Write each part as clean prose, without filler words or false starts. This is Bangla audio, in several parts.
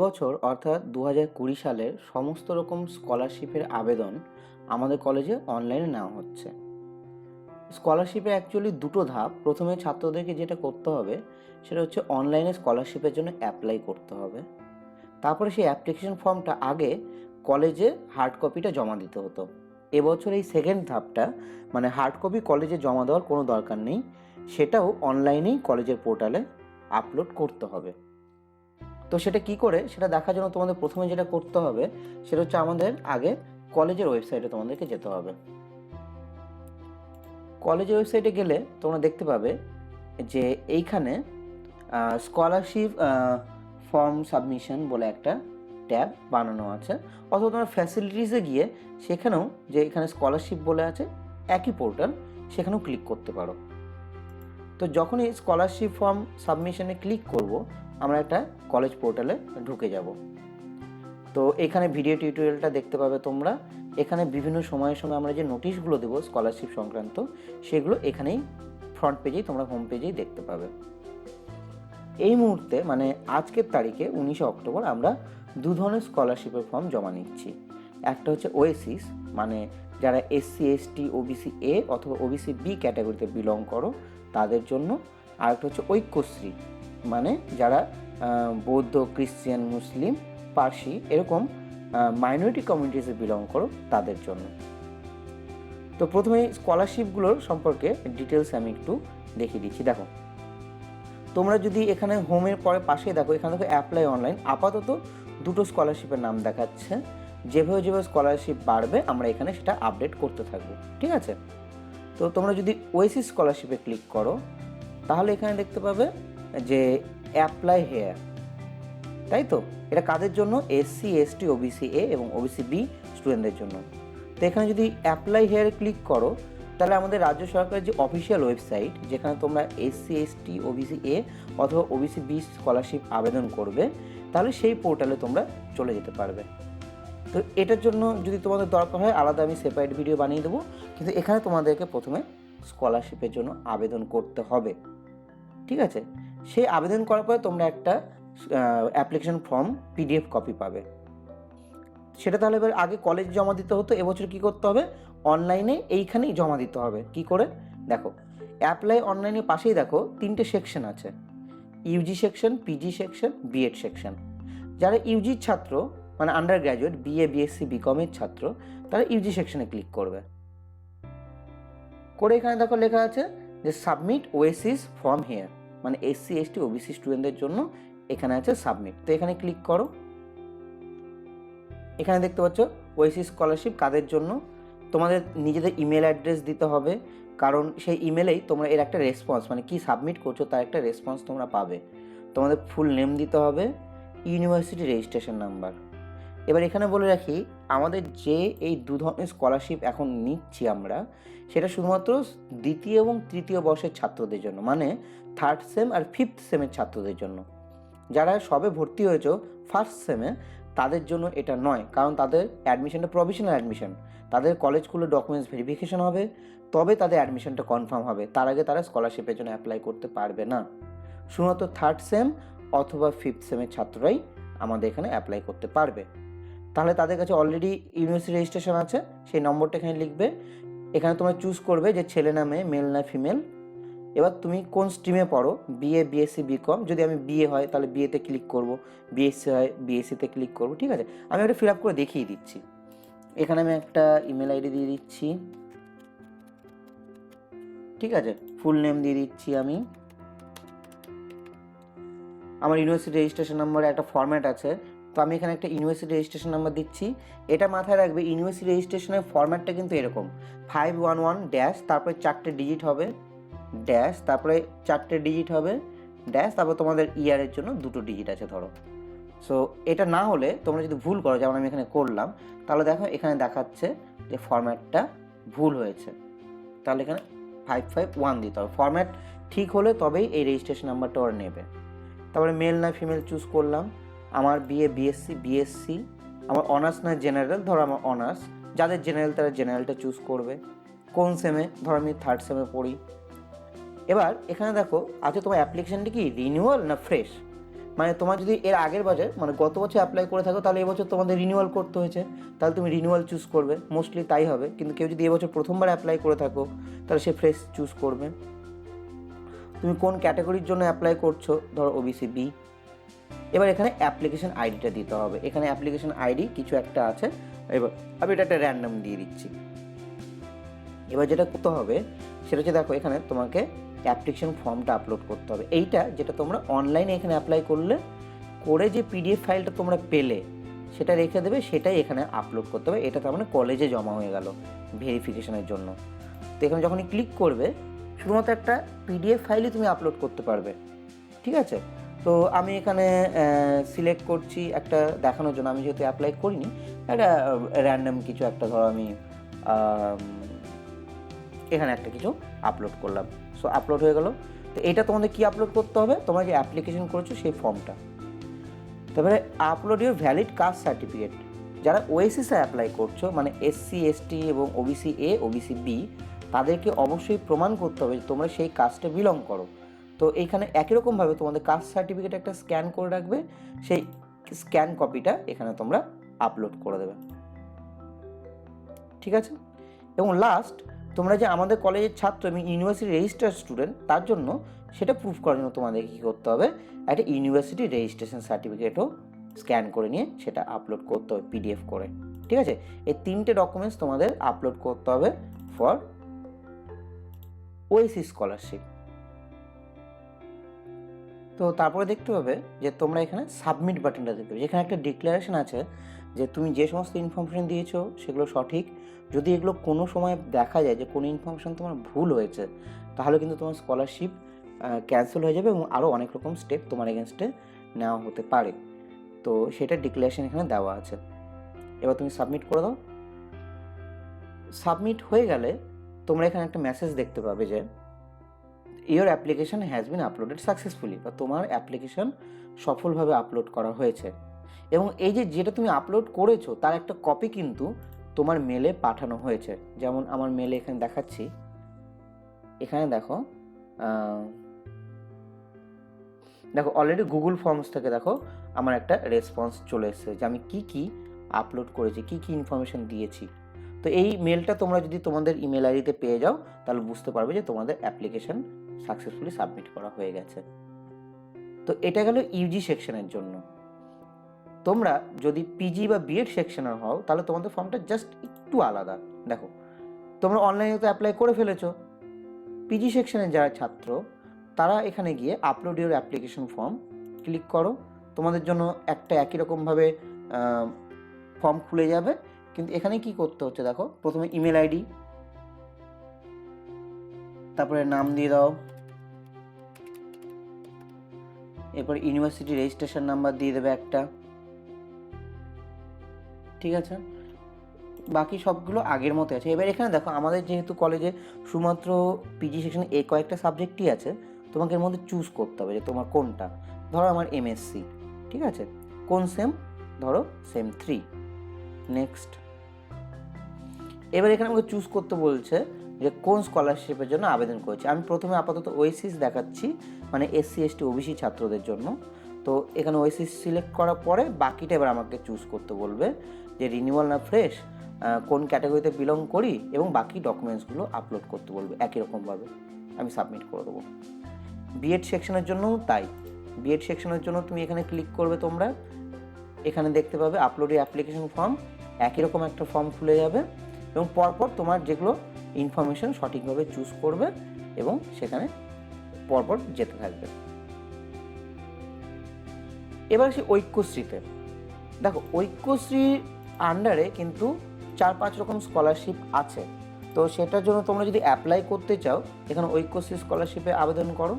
এবছর অর্থাৎ 2020 সালের সমস্ত রকম স্কলারশিপের আবেদন আমাদের কলেজে অনলাইনে নেওয়া হচ্ছে। স্কলারশিপে অ্যাকচুয়ালি দুটো ধাপ। প্রথমে ছাত্রদেরকে যেটা করতে হবে সেটা হচ্ছে অনলাইনে স্কলারশিপের জন্য অ্যাপ্লাই করতে হবে। তারপরে সেই অ্যাপ্লিকেশন ফর্মটা আগে কলেজে হার্ড কপিটা জমা দিতে হতো। এবছর এই সেকেন্ড ধাপটা, মানে হার্ড কপি কলেজে জমা দেওয়ার কোনো দরকার নেই, সেটাও অনলাইনেই কলেজের পোর্টালে আপলোড করতে হবে। তো সেটা কি করে সেটা দেখার জন্য তোমাদের প্রথমে যেটা করতে হবে সেটা হচ্ছে আমাদের আগে কলেজের ওয়েবসাইটে তোমাদেরকে যেতে হবে। কলেজের ওয়েবসাইটে গেলে তোমরা দেখতে পাবে যে এইখানে স্কলারশিপ ফর্ম সাবমিশন বলে একটা ট্যাব বানানো আছে, অথবা তোমরা ফ্যাসিলিটিসে গিয়ে সেখানেও যে এখানে স্কলারশিপ বলে আছে একই পোর্টাল, সেখানেও ক্লিক করতে পারো। তো যখনই স্কলারশিপ ফর্ম সাবমিশনে ক্লিক করব আমরা একটা কলেজ পোর্টালে ঢুকে যাব। তো এখানে ভিডিও টিউটোরিয়ালটা দেখতে পাবে তোমরা। এখানে বিভিন্ন সময়ের সময় আমরা যে নোটিশগুলো দেবো স্কলারশিপ সংক্রান্ত, সেগুলো এখানেই ফ্রন্ট পেজেই তোমরা হোম পেজেই দেখতে পাবে। এই মুহূর্তে মানে আজকের তারিখে 19 অক্টোবর আমরা দু ধরনের স্কলারশিপের ফর্ম জমা নিচ্ছি। একটা হচ্ছে ওএসিস, মানে যারা এসসি এসটি ওবিসি এ অথবা ওবিসি বি ক্যাটাগরিতে বিলং করো তাদের জন্য। আর একটা হচ্ছে ঐক্যশ্রী, মানে যারা বৌদ্ধ, ক্রিশ্চিয়ান, মুসলিম, পার্সি এরকম মাইনরিটি কমিউনিটিসে বিলং করো তাদের জন্য। তো প্রথমে স্কলারশিপগুলোর সম্পর্কে ডিটেলস আমি একটু দেখিয়ে দিচ্ছি। দেখো, তোমরা যদি এখানে হোমের পরে পাশে দেখো, এখানে দেখো অ্যাপ্লাই অনলাইন, আপাতত দুটো স্কলারশিপের নাম দেখাচ্ছে। যেভাবে যেভাবে স্কলারশিপ বাড়বে আমরা এখানে সেটা আপডেট করতে থাকবো, ঠিক আছে? তো তোমরা যদি ওএসিস স্কলারশিপে ক্লিক করো তাহলে এখানে দেখতে পাবে যে অ্যাপ্লাই হেয়ার, তাই তো? এটা কাদের জন্য? এসসি এসটি ওবিসি এ এবং ওবিসি বি স্টুডেন্টদের জন্য। তো এখানে যদি অ্যাপ্লাই হেয়ারে ক্লিক করো তাহলে আমাদের রাজ্য সরকারের যে অফিসিয়াল ওয়েবসাইট, যেখানে তোমরা এসসি এসটি ওবিসি এ অথবা ওবিসি বি স্কলারশিপ আবেদন করবে, তাহলে সেই পোর্টালে তোমরা চলে যেতে পারবে। তো এটার জন্য যদি তোমাদের দরকার হয় আলাদা আমি সেপারেট ভিডিও বানিয়ে দেবো, কিন্তু এখানে তোমাদেরকে প্রথমে স্কলারশিপের জন্য আবেদন করতে হবে, ঠিক আছে? সেই আবেদন করার পরে তোমরা একটা অ্যাপ্লিকেশন ফর্ম পিডিএফ কপি পাবে। সেটা তাহলে এবার আগে কলেজ জমা দিতে হতো, এবছর কি করতে হবে? অনলাইনে এইখানেই জমা দিতে হবে। কি করে? দেখো, অ্যাপ্লাই অনলাইনে পাশেই দেখো তিনটে সেকশন আছে, UG section, PG section, BEd section. যারা ইউজির ছাত্র মানে আন্ডার গ্র্যাজুয়েট, বিএ বিএসসি বিকমের ছাত্র, তারা ইউজি সেকশনে ক্লিক করবে। করে এখানে দেখো লেখা আছে যে সাবমিট ওএসিস ফর্ম হেয়ার, মানে এসসি এসটি ওবিসি স্টুডেন্টদের জন্য এখানে আছে সাবমিট। তো এখানে ক্লিক করো। এখানে দেখতে পাচ্ছ ওএসিস স্কলারশিপ কাদের জন্য। তোমাদের নিজেদের ইমেল অ্যাড্রেস দিতে হবে, কারণ সেই ইমেলেই তোমরা এর একটা রেসপন্স, মানে কি সাবমিট করছো তার একটা রেসপন্স তোমরা পাবে। তোমাদের ফুল নেম দিতে হবে, ইউনিভার্সিটি রেজিস্ট্রেশন নাম্বার। এবার এখানে বলে রাখি, আমাদের যে এই দু ধরনের স্কলারশিপ এখন নিচ্ছি আমরা, সেটা শুধুমাত্র দ্বিতীয় এবং তৃতীয় বর্ষের ছাত্রদের জন্য, মানে থার্ড সেম আর ফিফথ সেমের ছাত্রদের জন্য। যারা সবে ভর্তি হয়েছে ফার্স্ট সেমে তাদের জন্য এটা নয়, কারণ তাদের অ্যাডমিশনটা প্রভিশনাল অ্যাডমিশন। তাদের কলেজগুলোর ডকুমেন্টস ভেরিফিকেশন হবে, তবে তাদের অ্যাডমিশনটা কনফার্ম হবে। তার আগে তারা স্কলারশিপের জন্য অ্যাপ্লাই করতে পারবে না। শুধুমাত্র থার্ড সেম অথবা ফিফথ সেমের ছাত্ররাই আমাদের এখানে অ্যাপ্লাই করতে পারবে। তাহলে তাদের কাছে অলরেডি ইউনিভার্সিটি রেজিস্ট্রেশন আছে, সেই নম্বরটা এখানে লিখবে। এখানে তোমরা চুজ করবে যে ছেলে না মেয়ে, মেল না ফিমেল। এবার তুমি কোন স্ট্রিমে পড়ো, বিএ বিএসসি বিকম। যদি আমি বিএ হয় তাহলে বিএতে ক্লিক করব, বিএসসি হয় বিএসসিতে ক্লিক করব, ঠিক আছে? আমি একটা ফিল আপ করে দেখিয়ে দিচ্ছি। এখানে আমি একটা ইমেল আইডি দিয়ে দিচ্ছি, ঠিক আছে? ফুল নেম দিয়ে দিচ্ছি আমি। আমার ইউনিভার্সিটি রেজিস্ট্রেশন নম্বরে একটা ফরম্যাট আছে, তো আমি এখানে একটা ইউনিভার্সিটি রেজিস্ট্রেশন নাম্বার দিচ্ছি। এটা মাথায় রাখবে, ইউনিভার্সিটি রেজিস্ট্রেশনের ফরম্যাটটা কিন্তু এরকম 511 ড্যাশ, তারপরে 4টে ডিজিট হবে, ড্যাশ, তারপরে 4টে ডিজিট হবে, ড্যাশ, তারপর তোমাদের ইয়ারের জন্য 2টো ডিজিট আছে ধরো। সো এটা না হলে তোমরা যদি ভুল করো, যেমন আমি এখানে করলাম, তাহলে দেখো এখানে দেখাচ্ছে যে ফরম্যাটটা ভুল হয়েছে। তাহলে এখানে 551 দিতে হবে। ফরম্যাট ঠিক হলে তবেই এই রেজিস্ট্রেশন নাম্বারটা ওরা নেবে। তারপরে মেল না ফিমেল চুজ করলাম। আমার বিএ বিএসসি বিএসসি, আমার অনার্স না জেনারেল, ধরো আমার অনার্স। যাদের জেনারেল তারা জেনারেলটা চুজ করবে। কোন সেমে, ধরো আমি থার্ড সেমে পড়ি। এবার এখানে দেখো আছে তোমার অ্যাপ্লিকেশানটি কি রিনিউয়াল না ফ্রেশ। মানে তোমার যদি এর আগের বছর মানে গত বছর অ্যাপ্লাই করে থাকো তাহলে এবছর তোমাদের রিনিউয়াল করতে হয়েছে, তাহলে তুমি রিনিউয়াল চুজ করবে, মোস্টলি তাই হবে। কিন্তু কেউ যদি এবছর প্রথমবার অ্যাপ্লাই করে থাকো তাহলে সে ফ্রেশ চুজ করবে। তুমি কোন ক্যাটাগরির জন্য অ্যাপ্লাই করছো, ধরো ওবিসি বি। এবার এখানে অ্যাপ্লিকেশন আইডিটা দিতে হবে। এখানে অ্যাপ্লিকেশন আইডি কিছু একটা আছে, এবার আমি এটা একটা র্যান্ডম দিয়ে দিচ্ছি। এবার যেটা করতে হবে সেটা হচ্ছে, দেখো এখানে তোমাকে অ্যাপ্লিকেশন ফর্মটা আপলোড করতে হবে। এইটা যেটা তোমরা অনলাইনে এখানে অ্যাপ্লাই করে যে পিডিএফ ফাইলটা তোমরা পেলে সেটা রেখে দেবে, সেটাই এখানে আপলোড করতে হবে। এটা তার মানে কলেজে জমা হয়ে গেল ভেরিফিকেশনের জন্য। তো এখানে যখনই ক্লিক করবে শুধুমাত্র একটা পিডিএফ ফাইলই তুমি আপলোড করতে পারবে, ঠিক আছে। তো আমি এখানে সিলেক্ট করছি একটা দেখানোর জন্য, আমি যেহেতু অ্যাপ্লাই করিনি, একটা র্যান্ডম কিছু একটা, ধরো আমি এখানে একটা কিছু আপলোড করলাম। সো আপলোড হয়ে গেল। তো এটা তোমাদের কি আপলোড করতে হবে, তোমরা যে অ্যাপ্লিকেশন করেছো সেই ফর্মটা। তারপরে upload your valid caste certificate. যারা ওএসিসে অ্যাপ্লাই করছো, মানে এসসি এসটি এবং ওবিসি এ ওবিসি বি, তাদেরকে অবশ্যই প্রমাণ করতে হবে যে তোমরা সেই কাস্টে বিলং করো। তো এইখানে একই রকমভাবে তোমাদের কাস্ট সার্টিফিকেট একটা স্ক্যান করে রাখবে, সেই স্ক্যান কপিটা এখানে তোমরা আপলোড করে দেবে, ঠিক আছে। এবং লাস্ট, তোমরা যে আমাদের কলেজের ছাত্র এবং ইউনিভার্সিটি রেজিস্টার্ড স্টুডেন্ট, তার জন্য সেটা প্রুফ করার জন্য তোমাদেরকে কী করতে হবে, একটা ইউনিভার্সিটি রেজিস্ট্রেশন সার্টিফিকেটও স্ক্যান করে নিয়ে সেটা আপলোড করতে হবে পিডিএফ করে, ঠিক আছে। এই তিনটে ডকুমেন্টস তোমাদের আপলোড করতে হবে ফর ওএসি স্কলারশিপ। তো তারপরে দেখতে পাবে যে তোমরা এখানে সাবমিট বাটনটা দেখতে পাবে, যেখানে একটা ডিক্লারেশন আছে যে তুমি যে সমস্ত ইনফরমেশন দিয়েছো সেগুলো সঠিক। যদি এগুলো কোনো সময় দেখা যায় যে কোনো ইনফরমেশন তোমার ভুল হয়েছে, তাহলে কিন্তু তোমার স্কলারশিপ ক্যান্সেল হয়ে যাবে এবং আরও অনেক রকম স্টেপ তোমার এগেনস্টে নেওয়া হতে পারে। তো সেটা ডিক্লারেশন এখানে দেওয়া আছে। এবার তুমি সাবমিট করে দাও। সাবমিট হয়ে গেলে তোমরা এখানে একটা মেসেজ দেখতে পাবে যে your application has been uploaded successfully, বা তোমার অ্যাপ্লিকেশন সফলভাবে আপলোড করা হয়েছে। এবং এই যে যেটা তুমি আপলোড করেছো তার একটা কপি কিন্তু তোমার মেলে পাঠানো হয়েছে। যেমন আমার মেলে এখানে দেখাচ্ছি, এখানে দেখো দেখো অলরেডি গুগল ফর্মস থেকে দেখো আমার একটা রেসপন্স চলে এসেছে যে আমি কি কি আপলোড করেছি, কি কি ইনফরমেশন দিয়েছি। তো এই মেলটা তোমরা যদি তোমাদের ইমেল আইডিতে পেয়ে যাও তাহলে বুঝতে পারবে যে তোমাদের অ্যাপ্লিকেশন সাকসেসফুলি সাবমিট করা হয়ে গেছে। তো এটা গেল ইউজি সেকশনের জন্য। তোমরা যদি পিজি বা বিএড সেকশনের হও তাহলে তোমাদের ফর্মটা জাস্ট একটু আলাদা। দেখো তোমরা অনলাইনে তো অ্যাপ্লাই করে ফেলেছো, পিজি সেকশনের যারা ছাত্র তারা এখানে গিয়ে upload your application form click করো। তোমাদের জন্য একটা একই রকমভাবে ফর্ম খুলে যাবে, কিন্তু এখানে কি করতে হচ্ছে দেখো, প্রথমে ইমেল আইডি, তারপরে নাম দিয়ে দাও, এরপর ইউনিভার্সিটি রেজিস্ট্রেশন নাম্বার দিয়ে দেবে একটা, ঠিক আছে। বাকি সবগুলো আগের মতো আছে। এবার এখানে দেখো আমাদের যেহেতু কলেজে শুধুমাত্র পিজি সেকশনে এই কয়েকটা সাবজেক্টই আছে, তোমাকে এর মধ্যে চুজ করতে হবে যে তোমার কোনটা। ধরো আমার এমএসসি, ঠিক আছে, কোন সেম, ধরো সেম 3, নেক্সট। এবার এখানে আমাকে চুজ করতে বলছে যে কোন স্কলারশিপের জন্য আবেদন করেছে। আমি প্রথমে আপাতত ওএসিস দেখাচ্ছি, মানে এসসি এসটি ওবিসি ছাত্রদের জন্য। তো এখানে ওএসিস সিলেক্ট করার পরে বাকিটা এবার আমাকে চুজ করতে বলবে যে রিনিউয়াল না ফ্রেশ, কোন ক্যাটাগরিতে বিলং করি, এবং বাকি ডকুমেন্টসগুলো আপলোড করতে বলবে একই রকমভাবে। আমি সাবমিট করে দেবো। বিএড সেকশনের জন্যও তাই। বিএড সেকশনের জন্য তুমি এখানে ক্লিক করবে, তোমরা এখানে দেখতে পাবে আপলোড অ্যাপ্লিকেশন ফর্ম, একই রকম একটা ফর্ম খুলে যাবে এবং পরপর তোমার যেগুলো ইনফরমেশন সঠিকভাবে চুজ করবে এবং সেখানে পরপর যেতে থাকবে। এবার সে ঐক্যশ্রীতে দেখো, ঐক্যশ্রীর আন্ডারে কিন্তু 4-5 রকম স্কলারশিপ আছে। তো সেটার জন্য তোমরা যদি অ্যাপ্লাই করতে চাও এখানে ঐক্যশ্রী স্কলারশিপে আবেদন করো।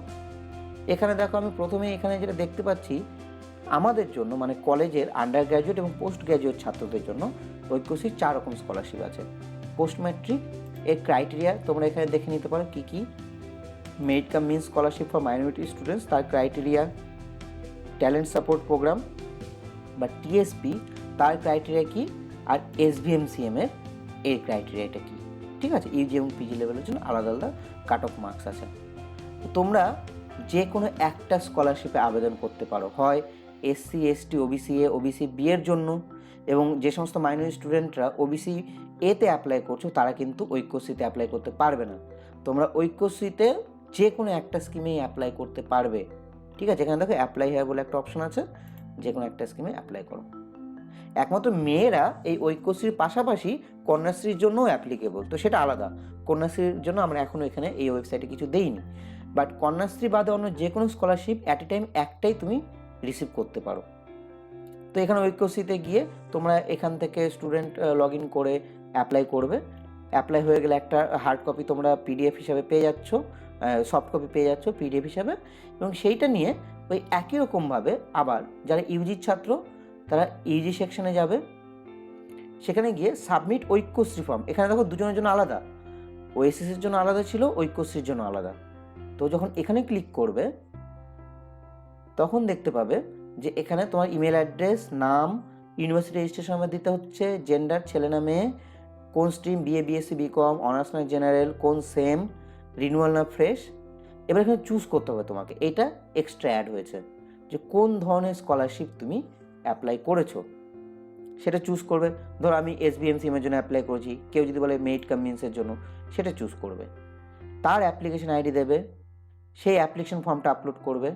এখানে দেখো আমি প্রথমে এখানে যেটা দেখতে পাচ্ছি, আমাদের জন্য মানে কলেজের আন্ডার গ্র্যাজুয়েট এবং পোস্ট গ্র্যাজুয়েট ছাত্রদের জন্য ঐক্যশ্রীর 4 রকম স্কলারশিপ আছে। পোস্ট ম্যাট্রিক এর ক্রাইটেরিয়া তোমরা এখানে দেখে নিতে পারো কী কী। Merit cum means scholarship for minority students, তার ক্রাইটেরিয়া। ট্যালেন্ট সাপোর্ট প্রোগ্রাম বা টিএসপি, তার ক্রাইটেরিয়া কী, আর এসভিএমসিএম এর ক্রাইটেরিয়াটা কী, ঠিক আছে। ইউজি এবং পিজি লেভেলের জন্য আলাদা আলাদা কাট অফ মার্কস আছে। তো তোমরা যে কোনো একটা স্কলারশিপে আবেদন করতে পারো, হয় SC ST OBC A OBC B এর জন্য, এবং যে সমস্ত মাইনরিটি স্টুডেন্টরা ওবিসি এতে অ্যাপ্লাই করছো তারা কিন্তু ঐক্যশ্রীতে অ্যাপ্লাই করতে পারবে না। তোমরা ঐক্যশ্রীতে যে কোনো একটা স্কিমেই অ্যাপ্লাই করতে পারবে, ঠিক আছে? এখানে দেখো অ্যাপ্লাই হেয়ার বলে একটা অপশন আছে, যে কোনো একটা স্কিমে অ্যাপ্লাই করো। একমাত্র মেয়েরা এই ঐক্যশ্রীর পাশাপাশি কন্যাশ্রীর জন্যও অ্যাপ্লিকেবল, তো সেটা আলাদা। কন্যাশ্রীর জন্য আমরা এখনও এখানে এই ওয়েবসাইটে কিছু দেইনি, বাট কন্যাশ্রী বাদে অন্য যে কোনো স্কলারশিপ অ্যাট এ টাইম একটাই তুমি রিসিভ করতে পারো। তো এখানে ঐক্যশ্রীতে গিয়ে তোমরা এখান থেকে স্টুডেন্ট লগ ইন করে অ্যাপ্লাই করবে। অ্যাপ্লাই হয়ে গেলে একটা হার্ড কপি তোমরা পিডিএফ হিসাবে পেয়ে যাচ্ছ, সফট কপি পেয়ে যাচ্ছ পিডিএফ হিসাবে, এবং সেইটা নিয়ে ওই একই রকমভাবে আবার যারা ইউজির ছাত্র তারা ইউজি সেকশনে যাবে, সেখানে গিয়ে সাবমিট ঐক্যশ্রী ফর্ম। এখানে দেখো দুজনের জন্য আলাদা, ওএসএসের জন্য আলাদা ছিল, ঐক্যশ্রীর জন্য আলাদা। তো যখন এখানে ক্লিক করবে তখন দেখতে পাবে যে এখানে তোমার ইমেল অ্যাড্রেস, নাম, ইউনিভার্সিটি রেজিস্ট্রেশন নাম্বার দিতে হচ্ছে, জেন্ডার ছেলে না মেয়ে, কোন stream BA BSc BCom, honours না জেনারেল, কোন সেম, রিনিউয়াল না ফ্রেশ। এবার এখানে চুজ করতে হবে তোমাকে, এটা এক্সট্রা অ্যাড হয়েছে যে কোন ধরনের স্কলারশিপ তুমি অ্যাপ্লাই করেছো সেটা চুজ করবে। ধরো আমি এসবিএমসিএমের জন্য অ্যাপ্লাই করেছি, কেউ যদি বলে মেরিট কাম মিন্সের জন্য, সেটা চুজ করবে। তার অ্যাপ্লিকেশন আইডি দেবে, সেই অ্যাপ্লিকেশন ফর্মটা আপলোড করবে,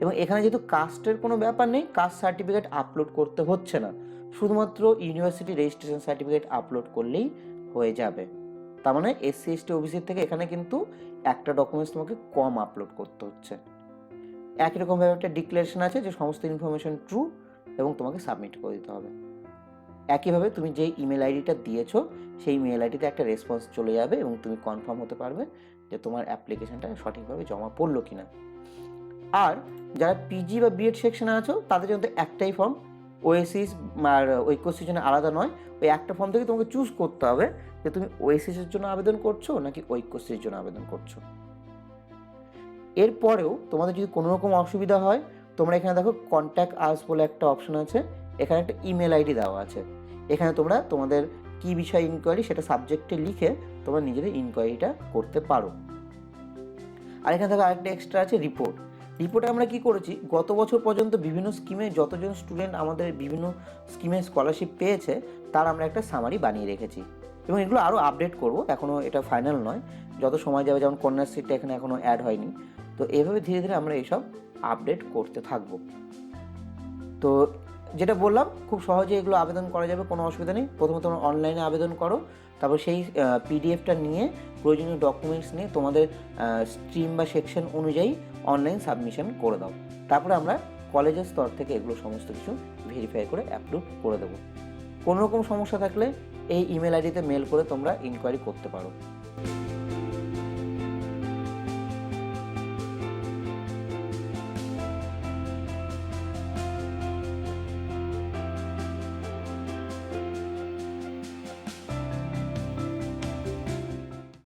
এবং এখানে যেহেতু কাস্টের কোনো ব্যাপার নেই, কাস্ট সার্টিফিকেট আপলোড করতে হচ্ছে না, শুধুমাত্র ইউনিভার্সিটি রেজিস্ট্রেশন সার্টিফিকেট আপলোড করলেই হয়ে যাবে। তার মানে এসসি এসটি ওবিসির থেকে এখানে কিন্তু একটা ডকুমেন্টস তোমাকে কম আপলোড করতে হচ্ছে। একই রকমভাবে একটা ডিক্লারেশন আছে যে সমস্ত ইনফরমেশন ট্রু, এবং তোমাকে সাবমিট করে দিতে হবে। একইভাবে তুমি যেই ইমেল আইডিটা দিয়েছো সেই ইমেল আইডিতে একটা রেসপন্স চলে যাবে, এবং তুমি কনফার্ম হতে পারবে যে তোমার অ্যাপ্লিকেশনটা সঠিকভাবে জমা পড়লো কিনা। আর যারা পিজি বা বিএড সেকশনে আছো তাদের জন্য একটাই ফর্ম, ওএসিস আর ঐক্যশ্রীর জন্য আলাদা নয়। ওই একটা ফর্ম থেকে তোমাকে চুজ করতে হবে যে তুমি ওএসিসের জন্য আবেদন করছো নাকি ঐক্যশ্রীর জন্য আবেদন করছো। এরপরেও তোমাদের যদি কোনো রকম অসুবিধা হয়, তোমরা এখানে দেখো কন্ট্যাক্ট আস বলে একটা অপশন আছে, এখানে একটা ইমেল আইডি দেওয়া আছে। এখানে তোমরা তোমাদের কী বিষয়ে ইনকোয়ারি সেটা সাবজেক্টে লিখে তোমরা নিজেদের ইনকোয়ারিটা করতে পারো। আর এখানে দেখো আরেকটা এক্সট্রা আছে রিপোর্ট। রিপোর্টে আমরা কি করেছি, গত বছর পর্যন্ত বিভিন্ন স্কিমে যতজন স্টুডেন্ট আমাদের বিভিন্ন স্কিমে স্কলারশিপ পেয়েছে তার আমরা একটা সামারি বানিয়ে রেখেছি, এবং এগুলো আরও আপডেট করব, এখনও এটা ফাইনাল নয়, যত সময় যাবে, যেমন কন্যাশ্রীটা এখানে এখনও অ্যাড হয়নি। তো এইভাবে ধীরে ধীরে আমরা এইসব আপডেট করতে থাকব। তো যেটা বললাম, খুব সহজে এগুলো আবেদন করা যাবে, কোনো অসুবিধা নেই। প্রথমে তোমরা অনলাইনে আবেদন করো, তারপর সেই পিডিএফটা নিয়ে প্রয়োজনীয় ডকুমেন্টস নিয়ে তোমাদের স্ট্রিম বা সেকশন অনুযায়ী অনলাইন সাবমিশন করে দাও। তারপরে আমরা কলেজের স্তর থেকে এগুলো সমস্ত কিছু ভেরিফাই করে অ্যাপ্রুভ করে দেবো। কোনো রকম সমস্যা থাকলে এই ইমেল আইডিতে মেল করে তোমরা ইনকোয়ারি করতে পারো।